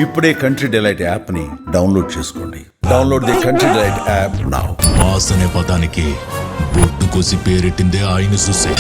ఇప్పుడే country delight యాప్ని download చేసుకోండి. Download the country delight app now. Mass అనే పదానికి బొట్టు కోసి పేరెట్టిందే ఆయన చూసే.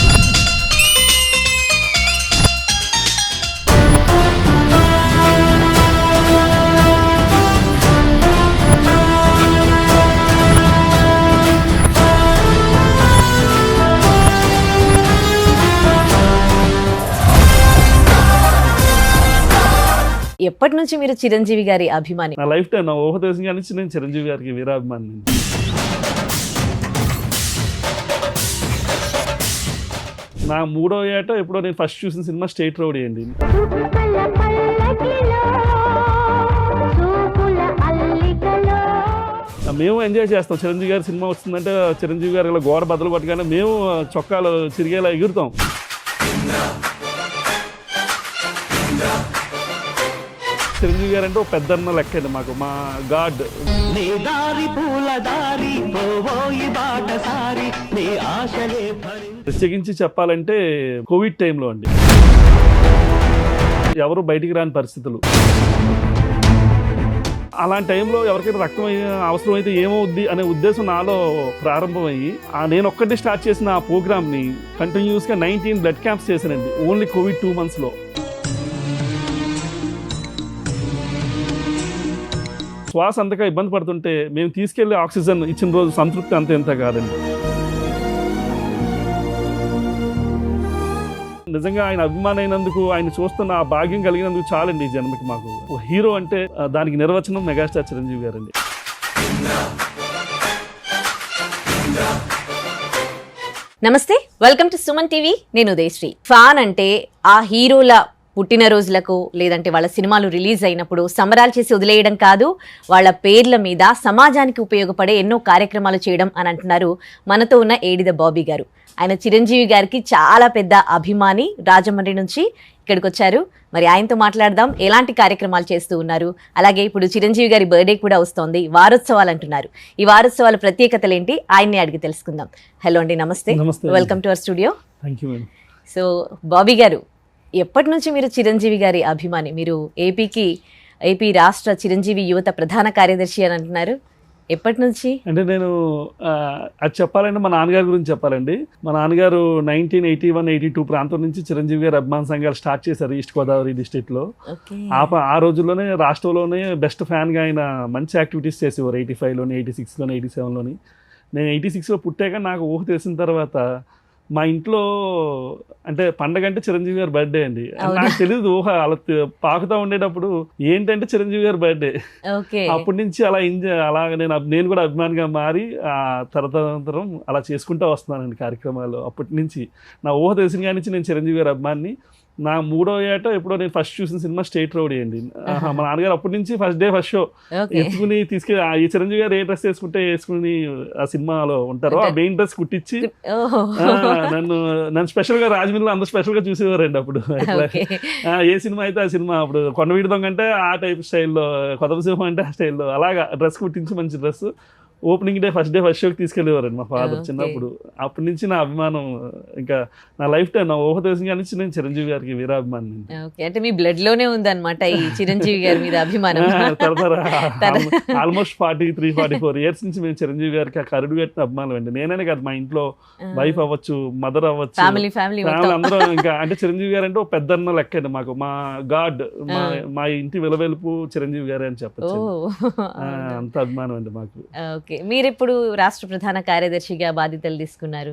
ఎప్పటి నుంచి మీరు చిరంజీవి గారి అభిమాని? నా లైఫ్ టైం, నా ఊహ తెలిసిన కానీ నేను చిరంజీవి గారికి వీరాభిమాని. నా 3వ ఏట ఎప్పుడో నేను ఫస్ట్ చూసిన సినిమా స్టేట్ రౌడీ అండి. మేము ఎంజాయ్ చేస్తాం. చిరంజీవి గారి సినిమా వస్తుందంటే చిరంజీవి గారు ఇలా గోడ బద్దలు పట్టుగానే మేము చొక్కాలు చిరిగేలా ఎగురుతాం. చిరంజీవి గారు అంటే ఒక పెద్దన్న లెక్క అండి మాకు, మా గాడ్. ప్రత్యేకించి చెప్పాలంటే కోవిడ్ టైంలో అండి, ఎవరు బయటికి రాని పరిస్థితులు. అలాంటి టైంలో ఎవరికైనా రక్తం అవసరం అయితే ఏమవుద్ది అనే ఉద్దేశం నాలో ప్రారంభమయ్యి నేను ఒక్కటే స్టార్ట్ చేసిన ఆ ప్రోగ్రామ్ని కంటిన్యూస్గా 19 బ్లడ్ క్యాంప్స్ చేశానండి, ఓన్లీ కోవిడ్ 2 monthsలో. శ్వాస అంతగా ఇబ్బంది పడుతుంటే మేము తీసుకెళ్లి ఆక్సిజన్ ఇచ్చిన రోజు సంతృప్తి అంత ఎంత కాదండి. నిజంగా ఆయన అభిమానం అయినందుకు, ఆయన చూస్తున్న ఆ భాగ్యం కలిగినందుకు చాలండి ఈ జన్మకి మాకు. హీరో అంటే దానికి నిర్వచనం మెగాస్టార్ చిరంజీవి గారండి. నమస్తే, వెల్కమ్ టు సుమన్ టీవీ. నేను ఉదయశ్రీ. ఫ్యాన్ అంటే ఆ హీరోల పుట్టినరోజులకు లేదంటే వాళ్ళ సినిమాలు రిలీజ్ అయినప్పుడు సంబరాలు చేసి వదిలేయడం కాదు, వాళ్ళ పేర్ల మీద సమాజానికి ఉపయోగపడే ఎన్నో కార్యక్రమాలు చేయడం అని అంటున్నారు మనతో ఉన్న ఏడిద బాబీ గారు. ఆయన చిరంజీవి గారికి చాలా పెద్ద అభిమాని. రాజమండ్రి నుంచి ఇక్కడికి వచ్చారు. మరి ఆయనతో మాట్లాడదాం, ఎలాంటి కార్యక్రమాలు చేస్తూ ఉన్నారు. అలాగే ఇప్పుడు చిరంజీవి గారి బర్త్డే కూడా వస్తోంది, వారోత్సవాలు అంటున్నారు. ఈ వారోత్సవాల ప్రత్యేకతలు ఏంటి ఆయన్ని అడిగి తెలుసుకుందాం. హలో అండి, నమస్తే, welcome to our studio. Thank you. So Bobby గారు, ఎప్పటి నుంచి మీరు చిరంజీవి గారి అభిమాని? మీరు ఏపీ రాష్ట్ర చిరంజీవి యువత ప్రధాన కార్యదర్శి అని అంటున్నారు. ఎప్పటి నుంచి అంటే నేను అది చెప్పాలంటే మా నాన్నగారి గురించి చెప్పాలండి. మా నాన్నగారు 1981-82 ప్రాంతం నుంచి చిరంజీవి గారి అభిమాన సంఘాలు స్టార్ట్ చేశారు ఈస్ట్ గోదావరి డిస్ట్రిక్ట్లో. ఆ రోజుల్లోనే రాష్ట్రంలోనే బెస్ట్ ఫ్యాన్గా ఆయన మంచి యాక్టివిటీస్ చేసేవారు. 85లోని, 86లోని, 87లోని. నేను 86లో పుట్టాక నాకు ఊహ తెలిసిన తర్వాత మా ఇంట్లో అంటే పండగ అంటే చిరంజీవి గారి బర్త్డే అండి. నాకు తెలియదు ఊహ, అలా పాకుతా ఉండేటప్పుడు ఏంటంటే చిరంజీవి గారి బర్త్డే. అప్పటి నుంచి అలా అలాగ నేను కూడా అభిమానిగా మారి తరతరం అలా చేసుకుంటూ వస్తున్నానండి కార్యక్రమాలు. అప్పటి నుంచి నా ఊహ తెలిసిన కాడి నుంచి నేను చిరంజీవి గారి అభిమాని. నా 3వ ఏట ఎప్పుడో నేను ఫస్ట్ చూసిన సినిమా స్టేట్ రౌడీ అండి. మా నాన్నగారు అప్పటి నుంచి ఫస్ట్ డే ఫస్ట్ షో ఎత్తుకుని తీసుకెళ్ళి, ఈ చిరంజీవి గారు ఏ డ్రెస్ వేసుకుని ఆ సినిమాలో ఉంటారో ఆ మెయిన్ డ్రెస్ కుట్టించి నన్ను స్పెషల్ గా రాజమండ్రిలో అందరూ స్పెషల్ గా చూసేవారండి అప్పుడు. ఏ సినిమా అయితే ఆ సినిమా, అప్పుడు కొండవీడి దొంగ అంటే ఆ టైప్ స్టైల్లో, కొత్త సింహం అంటే ఆ స్టైల్లో అలాగా డ్రెస్ కుట్టించి మంచి డ్రెస్ ఓపెనింగ్ డే ఫస్ట్ షోకి తీసుకెళ్ళేవారండి మా ఫాదర్ చిన్నప్పుడు. అప్పటి నుంచి నా అభిమానం ఇంకా నా లైఫ్ టైం, నా ఊహ తెలిసిన కానీ నేను చిరంజీవి గారికి వీరాభిమాని. అంటే మీ బ్లడ్ లోనే ఉందన్నమాట ఈ చిరంజీవి గారి మీద అభిమానం. ఆల్మోస్ట్ 43-44 years నుంచి మేము చిరంజీవి గారికి ఆ కరుడు కట్టిన అభిమానం అండి. నేనే కాదు, మా ఇంట్లో వైఫ్ అవ్వచ్చు, మదర్ అవ్వచ్చు, ఫ్యామిలీ అందరూ ఇంకా అంటే చిరంజీవి గారు అంటే ఒక పెద్దన్న లెక్క అండి మాకు, మా గాడ్. మా ఇంటి విలవెలుపు చిరంజీవి గారే అని చెప్పచ్చు. అంత అభిమానం అండి మాకు. మీరు ఇప్పుడు రాష్ట్ర ప్రధాన కార్యదర్శిగా బాధ్యతలు తీసుకున్నారు.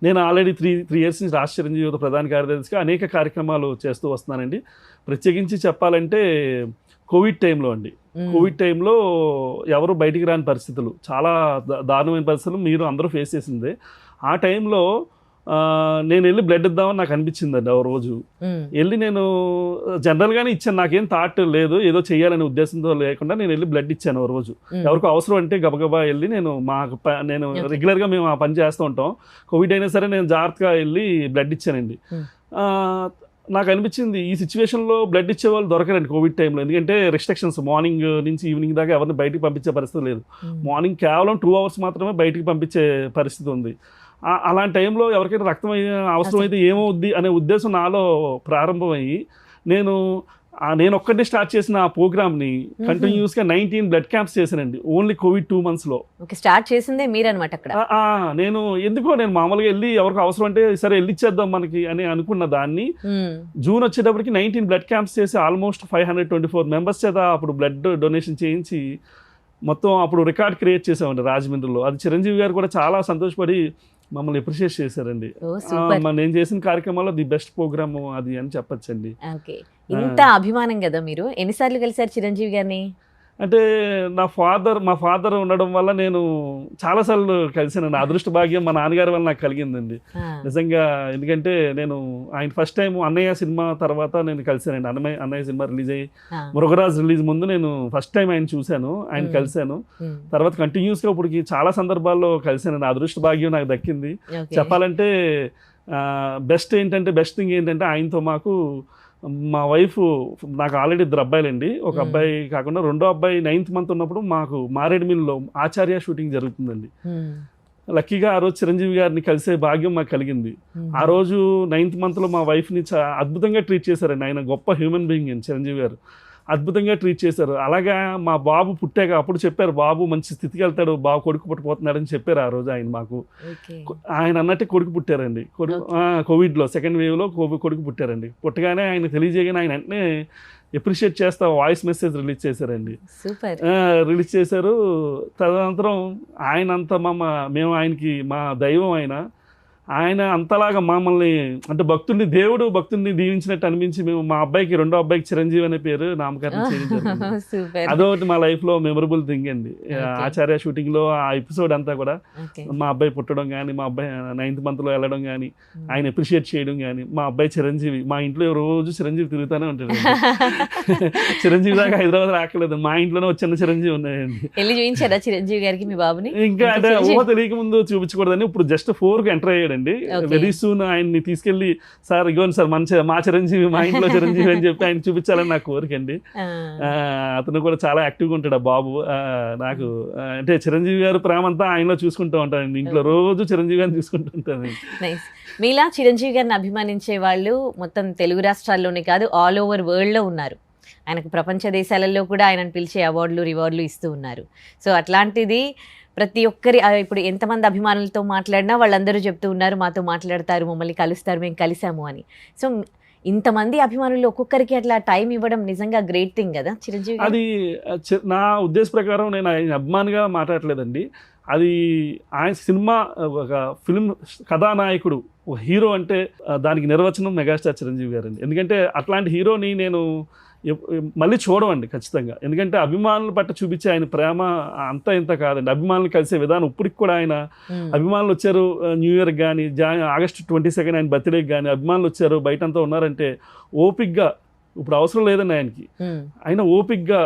నేను ఆల్రెడీ 3 years నుంచి రాష్ట్ర చిరంజీవి యువత ప్రధాన కార్యదర్శిగా అనేక కార్యక్రమాలు చేస్తూ వస్తున్నానండి. ప్రత్యేకించి చెప్పాలంటే కోవిడ్ టైంలో అండి, కోవిడ్ టైంలో ఎవరు బయటికి రాని పరిస్థితులు, చాలా దారుణమైన పరిస్థితులు మీరు అందరూ ఫేస్ చేసిందే. ఆ టైంలో నేను వెళ్ళి బ్లడ్ ఇద్దామని నాకు అనిపించిందండి. ఆ రోజు వెళ్ళి నేను జనరల్గానే ఇచ్చాను, నాకేం థాట్ లేదు, ఏదో చెయ్యాలనే ఉద్దేశంతో లేకుండా నేను వెళ్ళి బ్లడ్ ఇచ్చాను. ఆ రోజు ఎవరికి అవసరం అంటే గబగబా వెళ్ళి నేను రెగ్యులర్గా మేము ఆ పని చేస్తూ ఉంటాం. కోవిడ్ అయినా సరే నేను జాగ్రత్తగా వెళ్ళి బ్లడ్ ఇచ్చానండి. నాకు అనిపించింది ఈ సిచ్యువేషన్లో బ్లడ్ ఇచ్చే వాళ్ళు దొరకరండి కోవిడ్ టైంలో. ఎందుకంటే రిస్ట్రిక్షన్స్, మార్నింగ్ నుంచి ఈవినింగ్ దాకా ఎవరిని బయటికి పంపించే పరిస్థితి లేదు. మార్నింగ్ కేవలం 2 hours మాత్రమే బయటికి పంపించే పరిస్థితి ఉంది. అలాంటి టైంలో ఎవరికైనా రక్తం అవసరం అయితే ఏమవుద్ది అనే ఉద్దేశం నాలో ప్రారంభమయ్యి నేను నేను ఒక్కటే స్టార్ట్ చేసిన ఆ ప్రోగ్రామ్ని కంటిన్యూస్గా 19 బ్లడ్ క్యాంప్స్ చేశానండి ఓన్లీ కోవిడ్ 2 monthsలో. ఓకే, స్టార్ట్ చేసిందే మీరనమాట అక్కడ. నేను నేను మామూలుగా వెళ్ళి ఎవరికి అవసరం అంటే సరే వెళ్ళిచ్చేద్దాం మనకి అని అనుకున్న దాన్ని జూన్ వచ్చేటప్పటికి 19 బ్లడ్ క్యాంప్స్ చేసి ఆల్మోస్ట్ 524 మెంబర్స్ చేత అప్పుడు బ్లడ్ డొనేషన్ చేయించి మొత్తం అప్పుడు రికార్డ్ క్రియేట్ చేసామండి రాజమండ్రిలో. అది చిరంజీవి గారు కూడా చాలా సంతోషపడి మమ్మల్ని అప్రిషియేట్ చేశారండి. నేను చేసిన కార్యక్రమాల్లో ది బెస్ట్ ప్రోగ్రామ్ అది అని చెప్పచ్చండి. ఓకే, ఇంత అభిమానం కదా మీరు. ఎన్నిసార్లు కలిసారు చిరంజీవి గారిని? అంటే మా ఫాదర్ ఉండడం వల్ల నేను చాలాసార్లు కలిసానండి. అదృష్ట భాగ్యం మా నాన్నగారి వల్ల నాకు కలిగిందండి నిజంగా. ఎందుకంటే నేను ఆయన ఫస్ట్ టైం అన్నయ్య సినిమా తర్వాత నేను కలిసానండి. అన్నయ్య సినిమా రిలీజ్ అయ్యి మురుగరాజ్ రిలీజ్ ముందు నేను ఫస్ట్ టైం ఆయన చూశాను, ఆయన కలిశాను. తర్వాత కంటిన్యూస్గా ఇప్పటికి చాలా సందర్భాల్లో కలిసానండి. అదృష్ట భాగ్యం నాకు దక్కింది. చెప్పాలంటే బెస్ట్ థింగ్ ఏంటంటే ఆయనతో మాకు మా వైఫ్, నాకు ఆల్రెడీ 2 అబ్బాయిలండి. ఒక అబ్బాయి కాకుండా రెండో అబ్బాయి 9th month ఉన్నప్పుడు మాకు మారేడుమిల్లిలో ఆచార్య షూటింగ్ జరుగుతుందండి. లక్కీగా ఆ రోజు చిరంజీవి గారిని కలిసే భాగ్యం మాకు కలిగింది. ఆ రోజు 9th monthలో మా వైఫ్ని అద్భుతంగా ట్రీట్ చేశారండి. ఆయన గొప్ప హ్యూమన్ బీయింగ్ అండి చిరంజీవి గారు, అద్భుతంగా ట్రీట్ చేశారు. అలాగా మా బాబు పుట్టాక అప్పుడు చెప్పారు, బాబు మంచి స్థితికి వెళ్తాడు, బాబు కొడుకు పుట్టబోతున్నాడని చెప్పారు ఆ రోజు ఆయన మాకు. ఆయన అన్నట్టే కొడుకు పుట్టారండి. కోవిడ్లో 2nd wave కొడుకు పుట్టారండి. పుట్టగానే ఆయన తెలియజేయగానే ఆయన వెంటనే అప్రిషియేట్ చేస్తా వాయిస్ మెసేజ్ రిలీజ్ చేశారండి. రిలీజ్ చేశారు. తదనంతరం ఆయన అంతా మేము ఆయనకి మా దైవం ఆయన అంతలాగా మమ్మల్ని అంటే భక్తుడిని దీవించినట్టు అనిపించి మేము మా అబ్బాయికి రెండో అబ్బాయికి చిరంజీవి అనే పేరు నామకరణం చేయించారు. అదొకటి మా లైఫ్ లో మెమరబుల్ థింగ్ అండి. ఆచార్య షూటింగ్ లో ఆ ఎపిసోడ్ అంతా కూడా మా అబ్బాయి పుట్టడం కానీ, మా అబ్బాయి 9th monthలో వెళ్ళడం కానీ, ఆయన అప్రిషియేట్ చేయడం కానీ, మా అబ్బాయి చిరంజీవి, మా ఇంట్లో రోజు చిరంజీవి తిరుగుతూనే ఉంటాడు. చిరంజీవి దాకా హైదరాబాద్ రాకలేదు, మా ఇంట్లోనే ఒక చిన్న చిరంజీవి ఉన్నాయండి. చిరంజీవి గారికి మీ బాబుని ఇంకా అంటే ఊహ తెలియక ముందు చూపించకూడదని ఇప్పుడు జస్ట్ 4కి ఎంటర్ అయ్యాడు. వెరీ సూన్ ఆయన్ని తీసుకెళ్లి సార్ ఇగోండి సార్ మా చిరంజీవి, మా ఇంట్లో చిరంజీవి అని చెప్పి ఆయన చూపించాలని నాకు కోరికండి. అతను కూడా చాలా యాక్టివ్గా ఉంటాడు ఆ బాబు. నాకు అంటే చిరంజీవి గారు ప్రేమ అంతా ఆయనలో చూసుకుంటూ ఉంటానండి. ఇంట్లో రోజు చిరంజీవి గారిని చూసుకుంటూ ఉంటాను. మీలా చిరంజీవి గారిని అభిమానించే వాళ్ళు మొత్తం తెలుగు రాష్ట్రాల్లోనే కాదు, ఆల్ ఓవర్ వరల్డ్లో ఉన్నారు. ఆయనకు ప్రపంచ దేశాలలో కూడా ఆయనను పిలిచే అవార్డులు రివార్డులు ఇస్తూ ఉన్నారు. సో అట్లాంటిది ప్రతి ఒక్కరి ఇప్పుడు ఎంతమంది అభిమానులతో మాట్లాడినా వాళ్ళందరూ చెప్తూ ఉన్నారు, మాతో మాట్లాడతారు, మమ్మల్ని కలుస్తారు, మేము కలిసాము అని. సో ఇంతమంది అభిమానులు ఒక్కొక్కరికి అట్లా టైం ఇవ్వడం నిజంగా గ్రేట్ థింగ్ కదా చిరంజీవి. అది నా ఉద్దేశ ప్రకారం నేను ఆయన అభిమానిగా మాట్లాడలేదండి. అది ఆయన సినిమా ఒక ఫిల్మ్ కథానాయకుడు, ఒక హీరో అంటే దానికి నిర్వచనం మెగాస్టార్ చిరంజీవి గారు అండి. ఎందుకంటే అట్లాంటి హీరోని నేను మళ్ళీ చూడమండి ఖచ్చితంగా. ఎందుకంటే అభిమానుల పట్ల చూపించే ఆయన ప్రేమ అంతా ఇంత కాదండి. అభిమానులు కలిసే విధానం ఇప్పటికి కూడా ఆయన అభిమానులు వచ్చారు న్యూ ఇయర్కి కానీ, ఆగస్టు 22 ఆయన బర్త్డేకి కానీ అభిమానులు వచ్చారు, బయటంతా ఉన్నారంటే ఓపిక్గా, ఇప్పుడు అవసరం లేదండి ఆయనకి, ఆయన ఓపిక్గా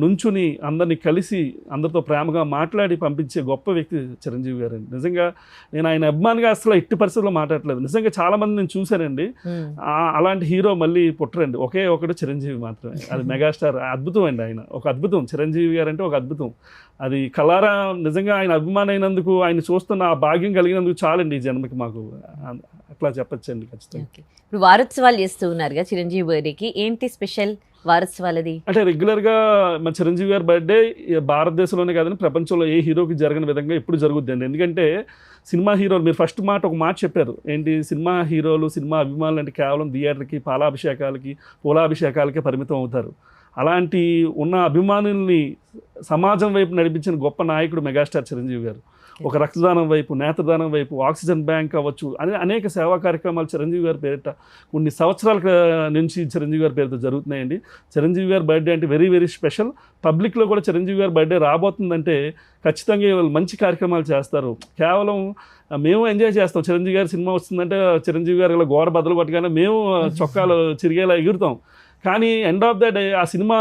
నుంచుని అందరినీ కలిసి అందరితో ప్రేమగా మాట్లాడి పంపించే గొప్ప వ్యక్తి చిరంజీవి గారు అండి. నిజంగా నేను ఆయన అభిమానిగా అసలు ఎట్టి పరిస్థితుల్లో మాట్లాడలేదు. నిజంగా చాలా మంది నేను చూశానండి, అలాంటి హీరో మళ్ళీ పుట్టరండి. ఒకే ఒకటి చిరంజీవి మాత్రమే. అది మెగాస్టార్, అద్భుతం అండి. ఆయన ఒక అద్భుతం, చిరంజీవి గారు అంటే ఒక అద్భుతం. అది కలారా నిజంగా ఆయన అభిమానం అయినందుకు, ఆయన చూస్తున్న ఆ భాగ్యం కలిగినందుకు చాలండి ఈ జన్మకి మాకు, అట్లా చెప్పచ్చండి ఖచ్చితంగా. ఇప్పుడు వారోత్సవాలు చేస్తూ ఉన్నారుగా చిరంజీవి బర్త్డేకి, ఏంటి స్పెషల్ వారోత్సవాలది? అంటే రెగ్యులర్గా మన చిరంజీవి గారి బర్త్డే భారతదేశంలోనే కాదని ప్రపంచంలో ఏ హీరోకి జరగని విధంగా ఎప్పుడు జరుగుద్దండి. ఎందుకంటే సినిమా హీరోలు, మీరు ఫస్ట్ ఒక మాట చెప్పారు ఏంటి, సినిమా హీరోలు, సినిమా అభిమానులు అంటే కేవలం థియేటర్కి, పాలాభిషేకాలకి, పూలాభిషేకాలకే పరిమితం అవుతారు. అలాంటి ఉన్న అభిమానుల్ని సమాజం వైపు నడిపించిన గొప్ప నాయకుడు మెగాస్టార్ చిరంజీవి గారు. ఒక రక్తదానం వైపు, నేత్రదానం వైపు, ఆక్సిజన్ బ్యాంక్ అవ్వచ్చు, అనేక సేవా కార్యక్రమాలు చిరంజీవి గారి పేరిట కొన్ని సంవత్సరాల నుంచి చిరంజీవి గారి పేరుతో జరుగుతున్నాయండి. చిరంజీవి గారి బర్త్డే అంటే వెరీ వెరీ స్పెషల్. పబ్లిక్లో కూడా చిరంజీవి గారి బర్త్డే రాబోతుందంటే ఖచ్చితంగా వాళ్ళు మంచి కార్యక్రమాలు చేస్తారు. కేవలం మేము ఎంజాయ్ చేస్తాం. చిరంజీవి గారి సినిమా వస్తుందంటే చిరంజీవి గారి ఇలా గోడ బదులు పట్టుగానే మేము చొక్కాలు చిరిగేలా ఎగురుతాం. కానీ ఎండ్ ఆఫ్ ద డే ఆ సినిమా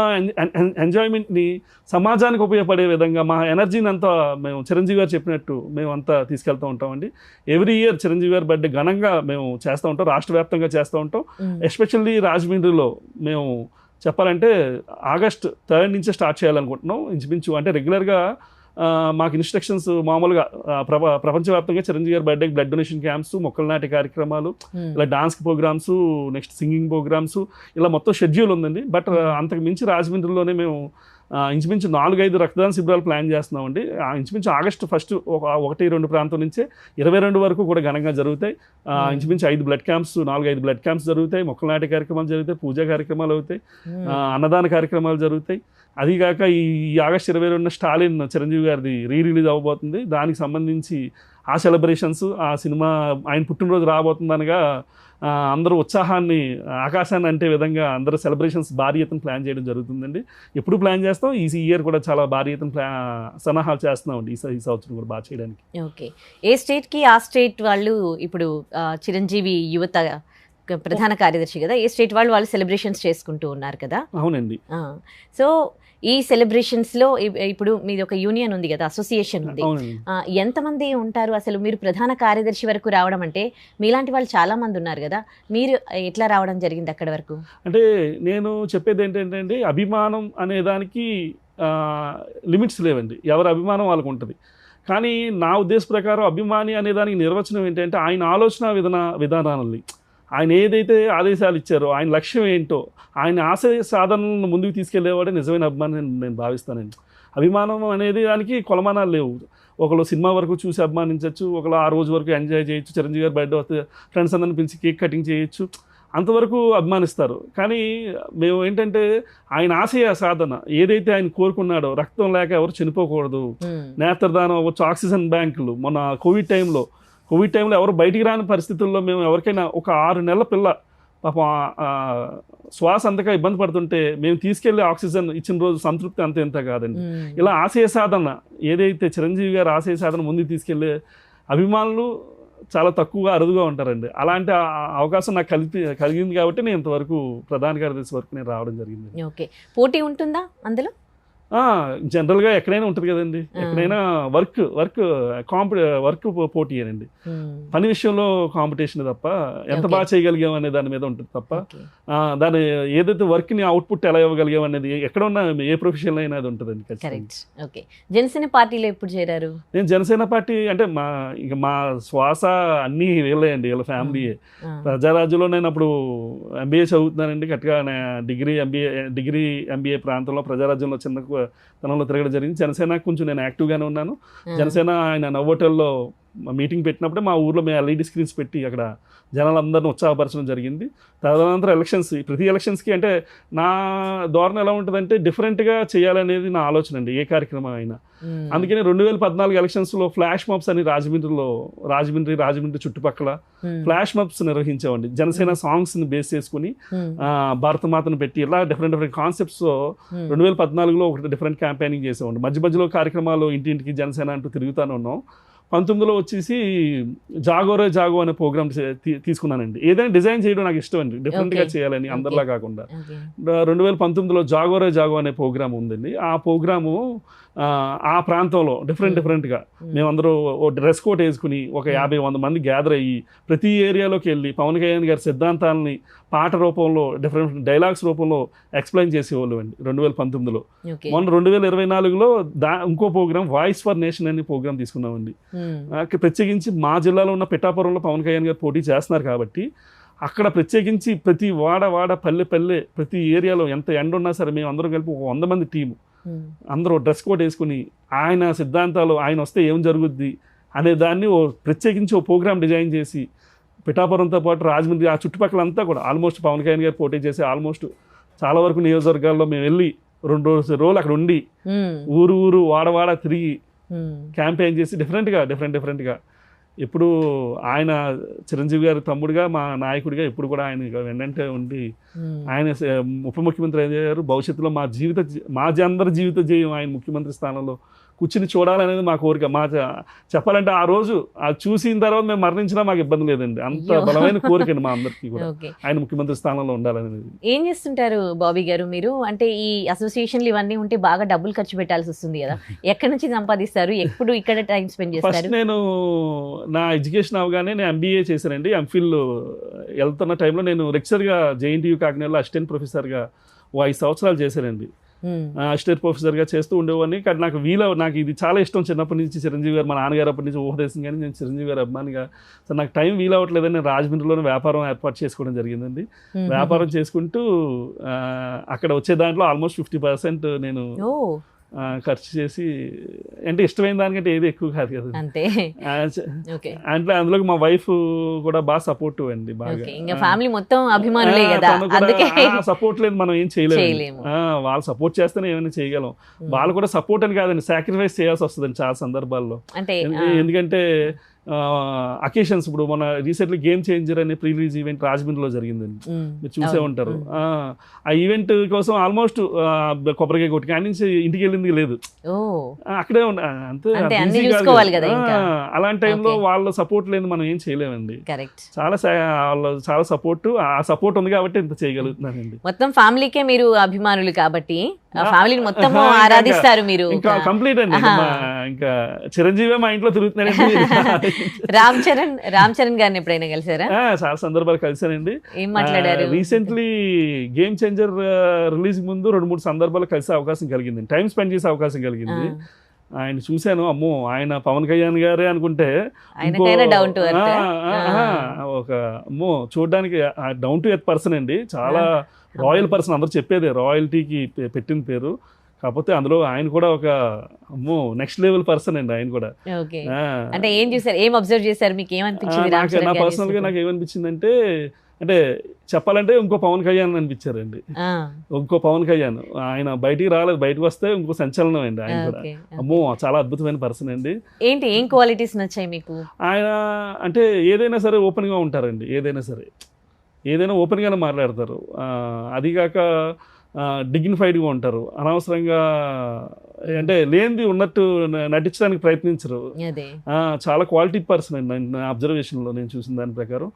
ఎంజాయ్మెంట్ని సమాజానికి ఉపయోగపడే విధంగా మా ఎనర్జీని అంతా మేము చిరంజీవి గారు చెప్పినట్టు మేము అంతా తీసుకెళ్తూ ఉంటామండి. ఎవ్రీ ఇయర్ చిరంజీవి గారి బర్త్డే ఘనంగా మేము చేస్తూ ఉంటాం, రాష్ట్ర వ్యాప్తంగా చేస్తూ ఉంటాం. ఎస్పెషల్లీ రాజమండ్రిలో మేము చెప్పాలంటే ఆగస్ట్ 3 నుంచే స్టార్ట్ చేయాలనుకుంటున్నాం ఇంచుమించు. అంటే రెగ్యులర్గా మాకు ఇన్స్ట్రక్షన్స్ మామూలుగా ప్రపంచవ్యాప్తంగా చిరంజీవి గారి బర్త్డేకి బ్లడ్ డొనేషన్ క్యాంప్స్, మొక్కల నాటి కార్యక్రమాలు, ఇలా dance programmes, next singing programmes, ఇలా మొత్తం షెడ్యూల్ ఉందండి. బట్ అంతకు మించి రాజమండ్రిలోనే మేము ఇంచుమించు 4-5 రక్తదాన శిబిరాలు ప్లాన్ చేస్తున్నామండి. ఇంచుమించు ఆగస్టు 1 1-2 ప్రాంతం నుంచే 22 వరకు కూడా ఘనంగా జరుగుతాయి. ఇంచుమించు 5 బ్లడ్ క్యాంప్స్, 4-5 బ్లడ్ క్యాంప్స్ జరుగుతాయి, మొక్కల నాటి కార్యక్రమాలు జరుగుతాయి, పూజా కార్యక్రమాలు అవుతాయి, అన్నదాన కార్యక్రమాలు జరుగుతాయి. అదిగాక ఈ ఆగస్టు 22న స్టాలిన్ చిరంజీవి గారిది రిలీజ్ అవ్వబోతుంది. దానికి సంబంధించి ఆ సెలబ్రేషన్స్, ఆ సినిమా ఆయన పుట్టినరోజు రాబోతుందనగా అందరూ ఉత్సాహాన్ని, ఆకాశాన్ని అంటే విధంగా అందరూ సెలబ్రేషన్స్ భారీ ఎత్తున ప్లాన్ చేయడం జరుగుతుందండి. ఎప్పుడు ప్లాన్ చేస్తాం, ఈ ఇయర్ కూడా చాలా భారీ ఎత్తున సన్నాహాలు చేస్తున్నామండి ఈ సంవత్సరం కూడా బాగా చేయడానికి. ఓకే, ఏ స్టేట్కి ఆ స్టేట్ వాళ్ళు ఇప్పుడు చిరంజీవి యువత ప్రధాన కార్యదర్శి కదా, ఏ స్టేట్ వాళ్ళు సెలబ్రేషన్స్ చేసుకుంటూ ఉన్నారు కదా. అవునండి. సో ఈ సెలబ్రేషన్స్లో ఇప్పుడు మీది ఒక యూనియన్ ఉంది కదా, అసోసియేషన్ ఉంది, ఎంతమంది ఉంటారు అసలు? మీరు ప్రధాన కార్యదర్శి వరకు రావడం అంటే మీలాంటి వాళ్ళు చాలా మంది ఉన్నారు కదా, మీరు ఎట్లా రావడం జరిగింది అక్కడి వరకు? అంటే నేను చెప్పేది ఏంటంటే అభిమానం అనే దానికి లిమిట్స్ లేవండి, ఎవరి అభిమానం వాళ్ళకు ఉంటుంది. కానీ నా ఉద్దేశ ప్రకారం అభిమాని అనే దానికి నిర్వచనం ఏంటంటే ఆయన ఆలోచన విధానాలని, ఆయన ఏదైతే ఆదేశాలు ఇచ్చారో, ఆయన లక్ష్యం ఏంటో, ఆయన ఆశయ సాధనలను ముందుకు తీసుకెళ్లేవాడే నిజమైన అభిమాని నేను భావిస్తానండి. అభిమానం అనేది దానికి కొలమానాలు లేవు. ఒకళ్ళు సినిమా వరకు చూసి అభిమానించవచ్చు, ఒకళ్ళు ఆ రోజు వరకు ఎంజాయ్ చేయొచ్చు, చిరంజీవి గారి బర్త్డే వస్తే ఫ్రెండ్స్ అందరిని పిలిచి కేక్ కటింగ్ చేయొచ్చు, అంతవరకు అభిమానిస్తారు. కానీ మేము ఏంటంటే ఆయన ఆశయ సాధన ఏదైతే ఆయన కోరుకున్నాడో, రక్తం లేక ఎవరు చనిపోకూడదు, నేత్రదానం అవ్వచ్చు, ఆక్సిజన్ బ్యాంకులు, మొన్న కోవిడ్ టైంలో ఎవరు బయటికి రాని పరిస్థితుల్లో మేము ఎవరికైనా ఒక 6 నెలల పిల్ల పాపం శ్వాస అంతగా ఇబ్బంది పడుతుంటే మేము తీసుకెళ్లి ఆక్సిజన్ ఇచ్చిన రోజు సంతృప్తి ఎంత కాదండి. ఇలా ఆశయ సాధన ఏదైతే చిరంజీవి గారు ఆశయ సాధన ముందుకు తీసుకెళ్లే అభిమానులు చాలా తక్కువగా అరుదుగా ఉంటారండి. అలాంటి అవకాశం నాకు కలిగింది కాబట్టి నేను ఇంతవరకు ప్రధాన కార్యదర్శి వరకు నేను రావడం జరిగింది. ఓకే, పోటీ ఉంటుందా అందులో? జనరల్గా ఎక్కడైనా ఉంటుంది కదండి, ఎక్కడైనా వర్క్ పోటీ అనండి. పని విషయంలో కాంపిటీషన్ తప్ప ఎంత బాగా చేయగలిగాం అనే దాని మీద ఉంటుంది తప్ప దాని ఏదైతే వర్క్ని అవుట్పుట్ ఎలా ఇవ్వగలిగాం అనేది ఎక్కడ ఉన్నా ఏ ప్రొఫెషన్ అయినా అది ఉంటుందండి. కరెక్ట్. ఓకే, జనసేన పార్టీలో ఎప్పుడు చేరారు? నేను జనసేన పార్టీ అంటే మా శ్వాస అన్నీ వీళ్ళే అండి, వీళ్ళ ఫ్యామిలీయే. ప్రజారాజ్యంలో నేను అప్పుడు ఎంబీఏ చదువుతున్నానండి, కరెక్ట్గా డిగ్రీ ఎంబీఏ ప్రాంతంలో ప్రజారాజ్యంలో చిన్న తనంలో తిరగడం జరిగింది. జనసేన కొంచెం నేను యాక్టివ్గానే ఉన్నాను. జనసేన ఆయన నవ్వోటల్లో మీటింగ్ పెట్టినప్పుడే మా ఊర్లో మేము ఎల్ఈడి స్క్రీన్స్ పెట్టి అక్కడ జనాలందరినీ ఉత్సాహపరచడం జరిగింది. తదనంతరం ప్రతి ఎలక్షన్స్కి అంటే నా ధోరణి ఎలా ఉంటుందంటే డిఫరెంట్గా చేయాలనేది నా ఆలోచన అండి, ఏ కార్యక్రమం అయినా. అందుకని 2014 ఎలక్షన్స్లో ఫ్లాష్ మాప్స్ అని రాజమండ్రి చుట్టుపక్కల ఫ్లాష్ మాప్స్ నిర్వహించామండి. జనసేన సాంగ్స్ని బేస్ చేసుకుని భారతమాతను పెట్టి ఇలా డిఫరెంట్ కాన్సెప్ట్స్ 2014లో ఒకటి డిఫరెంట్ క్యాంపెయినింగ్ చేసామండి. మధ్యలో కార్యక్రమాలు ఇంటింటికి జనసేన అంటూ తిరుగుతూనే ఉన్నాం. 19లో వచ్చేసి జాగో అనే ప్రోగ్రామ్ తీసుకున్నానండి. ఏదైనా డిజైన్ చేయడం నాకు ఇష్టం అండి, డిఫరెంట్గా చేయాలని, అందరిలా కాకుండా. 2019లో జాగో అనే ప్రోగ్రామ్ ఉందండి. ఆ ప్రోగ్రాము ఆ ప్రాంతంలో డిఫరెంట్గా మేమందరూ డ్రెస్ కోట్ వేసుకుని ఒక 50-100 మంది గ్యాదర్ అయ్యి ప్రతి ఏరియాలోకి వెళ్ళి పవన్ కళ్యాణ్ గారి సిద్ధాంతాలని పాట రూపంలో డిఫరెంట్ డైలాగ్స్ రూపంలో ఎక్స్ప్లెయిన్ చేసేవాళ్ళు అండి 2019లో. మొన్న 2024లో ఇంకో ప్రోగ్రామ్ వాయిస్ ఫర్ నేషన్ అనే ప్రోగ్రామ్ తీసుకున్నామండి. ప్రత్యేకించి మా జిల్లాలో ఉన్న పిఠాపురంలో పవన్ కళ్యాణ్ గారు పోటీ చేస్తున్నారు కాబట్టి అక్కడ ప్రత్యేకించి ప్రతి వాడ పల్లె ప్రతి ఏరియాలో ఎంత ఎండ ఉన్నా సరే మేము అందరం కలిపి ఒక 100 మంది టీము అందరూ డ్రెస్ కోడ్ వేసుకుని ఆయన సిద్ధాంతాలు, ఆయన వస్తే ఏం జరుగుద్ది అనే దాన్ని ప్రత్యేకించి ఓ ప్రోగ్రామ్ డిజైన్ చేసి పిఠాపురంతో పాటు రాజమండ్రి ఆ చుట్టుపక్కలంతా కూడా ఆల్మోస్ట్ పవన్ కళ్యాణ్ గారు పోటీ చేసి ఆల్మోస్ట్ చాలా వరకు నియోజకవర్గాల్లో మేము వెళ్ళి 2 రోజులు అక్కడ ఉండి ఊరు వాడ తిరిగి క్యాంపెయిన్ చేసి డిఫరెంట్గా ఎప్పుడు ఆయన చిరంజీవి గారి తమ్ముడిగా మా నాయకుడిగా ఎప్పుడు కూడా ఆయన వెన్నంటే ఉండి ఆయన ఉప ముఖ్యమంత్రి అయ్యారు. భవిష్యత్తులో మా అందరి జీవిత జయం ఆయన ముఖ్యమంత్రి స్థానంలో కూర్చుని చూడాలనేది మా కోరిక. చెప్పాలంటే ఆ రోజు అది చూసిన తర్వాత మేము మరణించినా మాకు ఇబ్బంది లేదండి, అంత బలమైన కోరిక మా అందరికీ కూడా ఆయన ముఖ్యమంత్రి స్థానంలో ఉండాలనేది. ఏం చేస్తుంటారు బాబీ గారు మీరు? అంటే ఈ అసోసియేషన్లు ఇవన్నీ ఉంటే బాగా డబ్బులు ఖర్చు పెట్టాల్సి వస్తుంది కదా, ఎక్కడి నుంచి సంపాదిస్తారు? ఎప్పుడు ఇక్కడ టైం స్పెండ్ చేస్తారు? ఫస్ట్ నేను నా ఎడ్యుకేషన్ అవగానే నేను ఎంబీఏ చేశానండి. ఎంఫిల్ వెళ్తున్న టైంలో నేను లెక్చర్గా జేఎన్టీయూ కాకినాడలో అసిస్టెంట్ ప్రొఫెసర్గా 5 సంవత్సరాలు చేశానండి. అసిస్టెంట్ ప్రొఫెసర్గా చేస్తూ ఉండేవాడిని. కానీ నాకు ఇది చాలా ఇష్టం చిన్నప్పటి నుంచి. చిరంజీవి గారు మా నాన్నగారు అప్పటి నుంచి ఊహదేశం, కానీ నేను చిరంజీవి గారు అభిమానిగా. సో నాకు టైం వీలు అవ్వట్లేదని నేను రాజమండ్రిలోనే వ్యాపారం ఏర్పాటు చేసుకోవడం జరిగిందండి. వ్యాపారం చేసుకుంటూ అక్కడ వచ్చే దాంట్లో ఆల్మోస్ట్ 50% నేను ఖర్చు చేసి, అంటే ఇష్టమైన దానికంటే ఏది ఎక్కువ కాదు కదా అంతే. అంటే అందులోకి మా వైఫ్ కూడా బాగా సపోర్టివ్ అండి. బాగా ఇంకా ఫ్యామిలీ మొత్తం అభిమానులే కదా, అందుకే సపోర్ట్ లేదు మనం ఏం చేయలేము. వాళ్ళు సపోర్ట్ చేస్తేనే ఏమైనా చేయగలం. వాళ్ళు కూడా సపోర్ట్ అని కాదండి, సాక్రిఫైస్ చేయాల్సి వస్తుందండి చాలా సందర్భాల్లో. అంటే ఎందుకంటే అకేషన్స్, ఇప్పుడు మన రీసెంట్లీ గేమ్ చేంజర్ అనే ప్రీ రిలీజ్ ఈవెంట్ రాజమండ్రిలో జరిగిందండి, మీరు చూసే ఉంటారు. ఆ ఈవెంట్ కోసం ఆల్మోస్ట్ కొబ్బరికాయ కొట్టి కానీ నుంచి ఇంటికి వెళ్ళింది లేదు, అక్కడే అంతే. అలాంటి టైంలో వాళ్ళ సపోర్ట్ లేదు, మనం ఏం చేయలేమండి. చాలా సపోర్ట్, ఆ సపోర్ట్ ఉంది కాబట్టి ఇంత చేయగలుగుతున్నానండి. మొత్తం ఫ్యామిలీకే మీరు అభిమానులు కాబట్టి ఫ్యామిలీని మొత్తం ఆరాధిస్తారు మీరు. ఇంకా కంప్లీట్ అండి, ఇంకా చిరంజీవి మా ఇంట్లో తిరుగుతున్నారండి. రామ్ చరణ్ గారిని ఎప్పుడైనా కలిసారా? చాలా సందర్భాలు కలిసానండి. ఏం మాట్లాడారు? రీసెంట్లీ గేమ్ చేంజర్ రిలీజ్ ముందు 2-3 సందర్భాలు కలిసే అవకాశం కలిగింది, టైం స్పెండ్ చేసే అవకాశం కలిగింది. ఆయన చూశాను, అమ్మో ఆయన పవన్ కళ్యాణ్ గారే అనుకుంటే ఒక అమ్మో చూడడానికి డౌన్ టు ఎర్త్ పర్సన్ అండి, చాలా రాయల్ పర్సన్. అందరూ చెప్పేదే రాయల్టీకి పెట్టిన పేరు. కాకపోతే అందులో ఆయన కూడా ఒక అమ్మో నెక్స్ట్ లెవెల్ పర్సన్ అండి ఆయన కూడా. అంటే ఏం చూసారు, ఏం అబ్జర్వ్ చేశారు, మీకు ఏమనిపించింది? నా పర్సనల్ గా నాకు ఏమనిపించింది అంటే చెప్పాలంటే ఇంకో పవన్ కళ్యాణ్ అనిపించారండి. ఇంకో పవన్ కళ్యాణ్, ఆయన బయటికి రాలేదు, బయటకు వస్తే ఇంకో సంచలనం అండి ఆయన కూడా. అమ్మో చాలా అద్భుతమైన పర్సన్ అండి. ఏంటి ఏం క్వాలిటీస్ నచ్చాయి మీకు? ఆయన అంటే ఏదైనా సరే ఓపెన్ గా ఉంటారండి, ఏదైనా ఓపెన్ గానే మాట్లాడతారు. అదిగాక డిగ్నిఫైడ్గా ఉంటారు, అనవసరంగా అంటే లేనిది ఉన్నట్టు నటించడానికి ప్రయత్నించరు. చాలా క్వాలిటీ పర్సన్ అండి నా అబ్జర్వేషన్లో నేను చూసిన దాని ప్రకారం.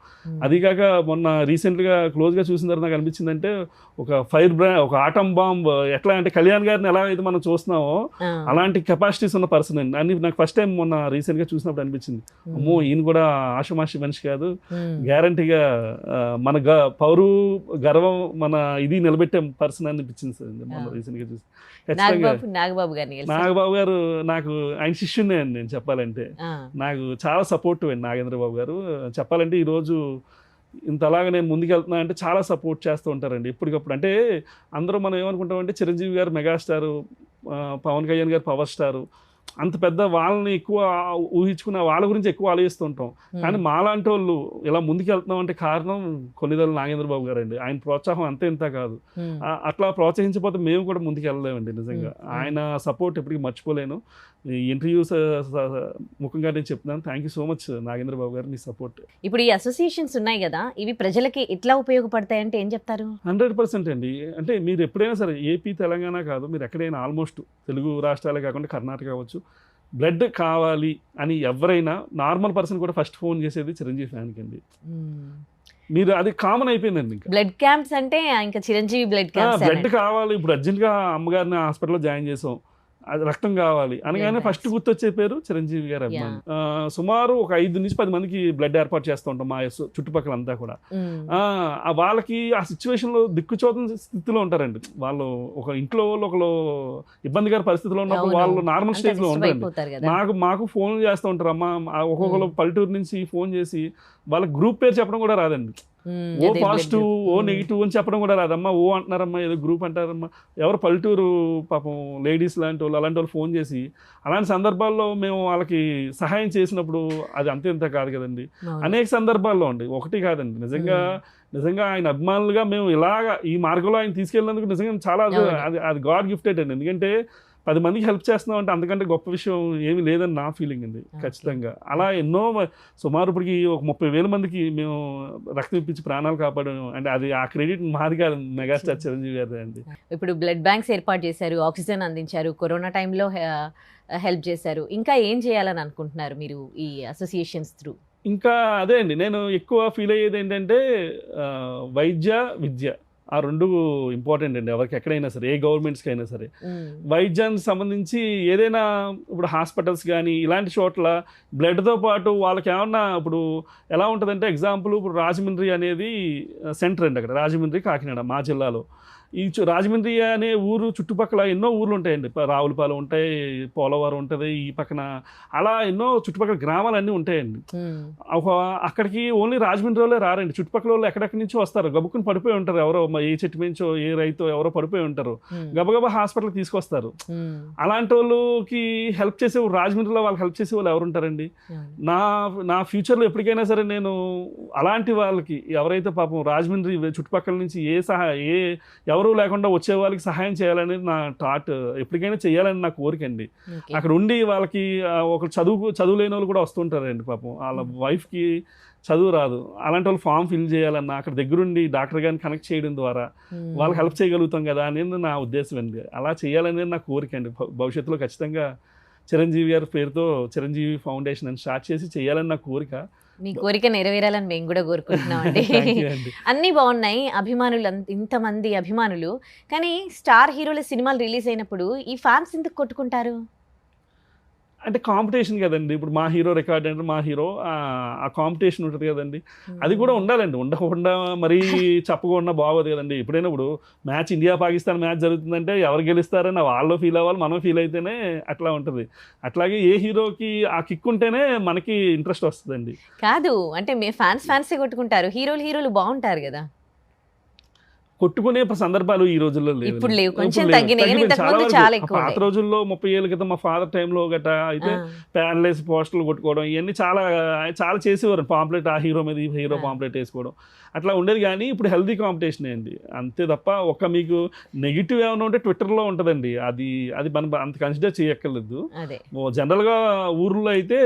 అదిగాక మొన్న రీసెంట్గా క్లోజ్గా చూసిన తర్వాత నాకు అనిపించిందంటే ఒక ఒక ఆటం బాంబ్, ఎట్లా అంటే కళ్యాణ్ గారిని ఎలా అయితే మనం చూస్తున్నామో అలాంటి కెపాసిటీస్ ఉన్న పర్సన్ అండి అని నాకు ఫస్ట్ టైం మొన్న రీసెంట్గా చూసినప్పుడు అనిపించింది. అమ్మో ఈయన కూడా ఆషమాషి మనిషి కాదు, గ్యారంటీగా మన పౌరు గర్వం మన ఇది నిలబెట్టే పర్సన్ అనిపించింది సార్ మొన్న రీసెంట్గా చూసి. నాగబాబు గారు నాకు ఆయన శిష్యునే అండి నేను చెప్పాలంటే. నాకు చాలా సపోర్టివ్ అండి నాగేంద్ర బాబు గారు. చెప్పాలంటే ఈరోజు ఇంతలాగా నేను ముందుకెళ్తున్నా అంటే చాలా సపోర్ట్ చేస్తూ ఉంటారండి ఎప్పటికప్పుడు. అంటే అందరూ మనం ఏమనుకుంటామంటే చిరంజీవి గారు మెగాస్టారు, పవన్ కళ్యాణ్ గారు పవర్ స్టారు, అంత పెద్ద వాళ్ళని ఎక్కువ ఊహించుకున్న వాళ్ళ గురించి ఎక్కువ ఆలోచిస్తూ ఉంటాం. కానీ మాలాంటి వాళ్ళు ఇలా ముందుకెళ్తున్నాం అంటే కారణం కొన్నిదల నాగేంద్ర బాబు గారు అండి. ఆయన ప్రోత్సాహం అంతే ఇంత కాదు, అట్లా ప్రోత్సహించకపోతే మేము కూడా ముందుకు వెళ్ళలేమండి. నిజంగా ఆయన సపోర్ట్ ఎప్పటికీ మర్చిపోలేను. ఈ ఇంటర్వ్యూస్ ముఖ్యంగా నేను చెప్తున్నాను. Thank you so much Nagendra Babu garu, మీ సపోర్ట్. ఇప్పుడు ఈ అసోసియేషన్స్ ఉన్నాయి కదా, ఇవి ప్రజలకి ఎట్లా ఉపయోగపడతాయి అంటే ఏం చెప్తారు? 100% అండి. అంటే మీరు ఎప్పుడైనా సరే ఏపీ తెలంగాణ కాదు, మీరు ఎక్కడైనా ఆల్మోస్ట్ తెలుగు రాష్ట్రాలే కాకుండా కర్ణాటక కావచ్చు, బ్లడ్ కావాలి అని ఎవరైనా నార్మల్ పర్సన్ కూడా ఫస్ట్ ఫోన్ చేసేది చిరంజీవి ఫ్యాన్కి అండి. మీరు అది కామన్ అయిపోయిందండి. ఇంకా బ్లడ్ క్యాంప్స్ అంటే ఇంకా చిరంజీవి బ్లడ్ కావాలి, ఇప్పుడు అర్జెంట్గా అమ్మగారిని హాస్పిటల్లో జాయిన్ చేసాం, అది రక్తం కావాలి అనగానే ఫస్ట్ గుర్తొచ్చే పేరు చిరంజీవి గారు అభిమాని. సుమారు ఒక 5 నుంచి 10 మందికి బ్లడ్ ఏర్పాటు చేస్తూ ఉంటాం మా చుట్టుపక్కల అంతా కూడా. వాళ్ళకి ఆ సిచ్యువేషన్ లో దిక్కుచోతని స్థితిలో ఉంటారండి. వాళ్ళు ఒక ఇంట్లో వాళ్ళు ఒకళ్ళు ఇబ్బందికర పరిస్థితిలో ఉన్నప్పుడు వాళ్ళు నార్మల్ స్టేజ్ లో ఉంటారండి. మాకు ఫోన్ చేస్తూ ఉంటారు, అమ్మ ఒక్కొక్కరు పల్లెటూరు నుంచి ఫోన్ చేసి వాళ్ళ గ్రూప్ పేరు చెప్పడం కూడా రాదండి. ఓ పాజిటివ్ ఓ నెగిటివ్ అని చెప్పడం కూడా రాదమ్మా, ఓ అంటున్నారమ్మా, ఏదో గ్రూప్ అంటారమ్మా. ఎవరు పల్లెటూరు పాపం లేడీస్ అలాంటి వాళ్ళు ఫోన్ చేసి, అలాంటి సందర్భాల్లో మేము వాళ్ళకి సహాయం చేసినప్పుడు అది అంతే ఇంత కాదు కదండి. అనేక సందర్భాల్లో అండి, ఒకటి కాదండి. నిజంగా ఆయన అభిమానులుగా మేము ఇలాగా ఈ మార్గంలో ఆయన తీసుకెళ్ళినందుకు నిజంగా చాలా అది గాడ్ గిఫ్టెడ్ అండి. ఎందుకంటే 10 మందికి హెల్ప్ చేస్తున్నాం అంటే అంతకంటే గొప్ప విషయం ఏమీ లేదని నా ఫీలింగ్ అండి. ఖచ్చితంగా అలా ఎన్నో సుమారు ఇప్పటికి ఒక 30,000 మందికి మేము రక్తం ఇప్పించి ప్రాణాలు కాపాడాము అంటే అది ఆ క్రెడిట్ మాది కాదు, మెగాస్టార్ చిరంజీవి గారి అండి. ఇప్పుడు బ్లడ్ బ్యాంక్స్ ఏర్పాటు చేశారు, ఆక్సిజన్ అందించారు, కరోనా టైంలో హెల్ప్ చేశారు. ఇంకా ఏం చేయాలని అనుకుంటున్నారు మీరు ఈ అసోసియేషన్స్ త్రూ? ఇంకా అదే అండి, నేను ఎక్కువ ఫీల్ అయ్యేది ఏంటంటే వైద్య విద్య ఆ 2 ఇంపార్టెంట్ అండి ఎవరికి ఎక్కడైనా సరే, ఏ గవర్నమెంట్స్కి అయినా సరే. వైద్యానికి సంబంధించి ఏదైనా ఇప్పుడు హాస్పిటల్స్ కానీ ఇలాంటి చోట్ల బ్లడ్తో పాటు వాళ్ళకి ఏమన్నా ఇప్పుడు ఎలా ఉంటుందంటే ఎగ్జాంపుల్ ఇప్పుడు రాజమండ్రి అనేది సెంటర్ అండి, అక్కడ రాజమండ్రి కాకినాడ మా జిల్లాలో ఈ రాజమండ్రి అనే ఊరు చుట్టుపక్కల ఎన్నో ఊర్లు ఉంటాయండి. రావులపాలెం ఉంటాయి, పోలవరం ఉంటుంది ఈ పక్కన, అలా ఎన్నో చుట్టుపక్కల గ్రామాలన్నీ ఉంటాయండి. అక్కడికి ఓన్లీ రాజమండ్రి వాళ్ళే రారండి, చుట్టుపక్కల వాళ్ళు ఎక్కడెక్కడి నుంచో వస్తారు. గబుక్కుని పడిపోయి ఉంటారు, ఎవరో ఏ చెట్టు మించో ఏ రైతు ఎవరో పడిపోయి ఉంటారు, గబగబా హాస్పిటల్కి తీసుకొస్తారు. అలాంటి వాళ్ళకి హెల్ప్ చేసే రాజమండ్రిలో వాళ్ళకి హెల్ప్ చేసే వాళ్ళు ఎవరు ఉంటారండి? నా ఫ్యూచర్లో ఎప్పటికైనా సరే నేను అలాంటి వాళ్ళకి ఎవరైతే పాపం రాజమండ్రి చుట్టుపక్కల నుంచి ఎవరు లేకుండా వచ్చే వాళ్ళకి సహాయం చేయాలనేది నా థాట్. ఎప్పటికైనా చేయాలని నా కోరిక అండి. అక్కడ ఉండి వాళ్ళకి ఒక చదువు లేని వాళ్ళు కూడా వస్తుంటారండి పాపం, వాళ్ళ వైఫ్కి చదువు రాదు, అలాంటి వాళ్ళు ఫామ్ ఫిల్ చేయాలన్నా అక్కడ దగ్గరుండి డాక్టర్ గారిని కనెక్ట్ చేయడం ద్వారా వాళ్ళకి హెల్ప్ చేయగలుగుతాం కదా అనేది నా ఉద్దేశం అండి. అలా చేయాలనేది నా కోరిక అండి. భవిష్యత్తులో ఖచ్చితంగా చిరంజీవి గారి పేరుతో చిరంజీవి ఫౌండేషన్ అని స్టార్ట్ చేసి చేయాలని నా కోరిక. మీ కోరిక నెరవేరాలని మేము కూడా కోరుకుంటున్నాం అండి. అన్నీ బాగున్నాయి, అభిమానులు ఇంతమంది అభిమానులు, కానీ స్టార్ హీరోల సినిమాలు రిలీజ్ అయినప్పుడు ఈ ఫ్యాన్స్ ఎందుకు కొట్టుకుంటారు? అంటే కాంపిటీషన్ కదండి. ఇప్పుడు మా హీరో రికార్డ్ అంటే మా హీరో ఆ కాంపిటీషన్ ఉంటుంది కదండి, అది కూడా ఉండాలండి. ఉండకుండా మరీ చెప్పకుండా బాగోదు కదండి. ఎప్పుడైనా ఇప్పుడు మ్యాచ్ ఇండియా పాకిస్తాన్ మ్యాచ్ జరుగుతుందంటే ఎవరు గెలుస్తారని వాళ్ళు ఫీల్ అవ్వాలి, మనం ఫీల్ అయితేనే అట్లా ఉంటుంది. అట్లాగే ఏ హీరోకి ఆ కిక్ ఉంటేనే మనకి ఇంట్రెస్ట్ వస్తుందండి. కాదు అంటే మీ ఫ్యాన్సే కొట్టుకుంటారు, హీరోలు బాగుంటారు కదా. కొట్టుకునే సందర్భాలు ఈ రోజుల్లో ఇప్పుడు లేవు, కొంచెం తగ్గినాయి. పాత రోజుల్లో 30 ఏళ్ళ క్రితం మా ఫాదర్ టైంలో గట్రా అయితే ప్యానలేసి పోస్టర్లు కొట్టుకోవడం ఇవన్నీ చాలా చేసేవారు. పాంప్లెట్ ఆ హీరో మీద ఈ హీరో పాంప్లెట్ వేసుకోవడం అట్లా ఉండేది. కానీ ఇప్పుడు హెల్దీ కాంపిటీషన్ అండి, అంతే తప్ప ఒక మీకు నెగిటివ్ ఏమైనా ఉంటే ట్విట్టర్లో ఉంటుందండి, అది మనం అంత కన్సిడర్ చేయక్కర్లేదు. జనరల్గా ఊర్లో అయితే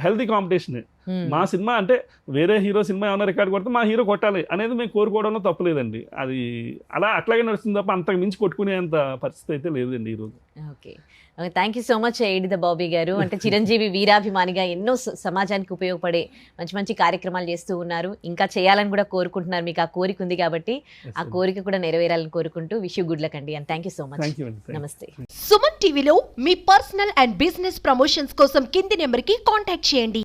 హెల్దీ కాంపిటీషనే. మా సినిమా అంటే వేరే హీరో సినిమా ఏమైనా రికార్డ్ కొడితే మా హీరో కొట్టాలి అనేది మేము కోరుకోవడంలో తప్పులేదండి. అది అట్లాగే నడుస్తుంది తప్ప అంతకు మించి కొట్టుకునేంత పరిస్థితి అయితే లేదండి ఈరోజు. Okay, thank you so much Edida Bobby గారు. అంటే చిరంజీవి వీరాభిమానిగా ఎన్నో సమాజానికి ఉపయోగపడే మంచి కార్యక్రమాలు చేస్తూ ఉన్నారు, ఇంకా చేయాలని కూడా కోరుకుంటున్నారు. మీకు ఆ కోరిక ఉంది కాబట్టి ఆ కోరిక కూడా నెరవేరాలని కోరుకుంటూ విష్ యూ గుడ్ లక్ అండి. And thank you so much. నమస్తే. సుమన్ టీవీలో మీ పర్సనల్ అండ్ బిజినెస్ ప్రమోషన్స్ కోసం కింది నెంబర్కి కాంటాక్ట్ చేయండి.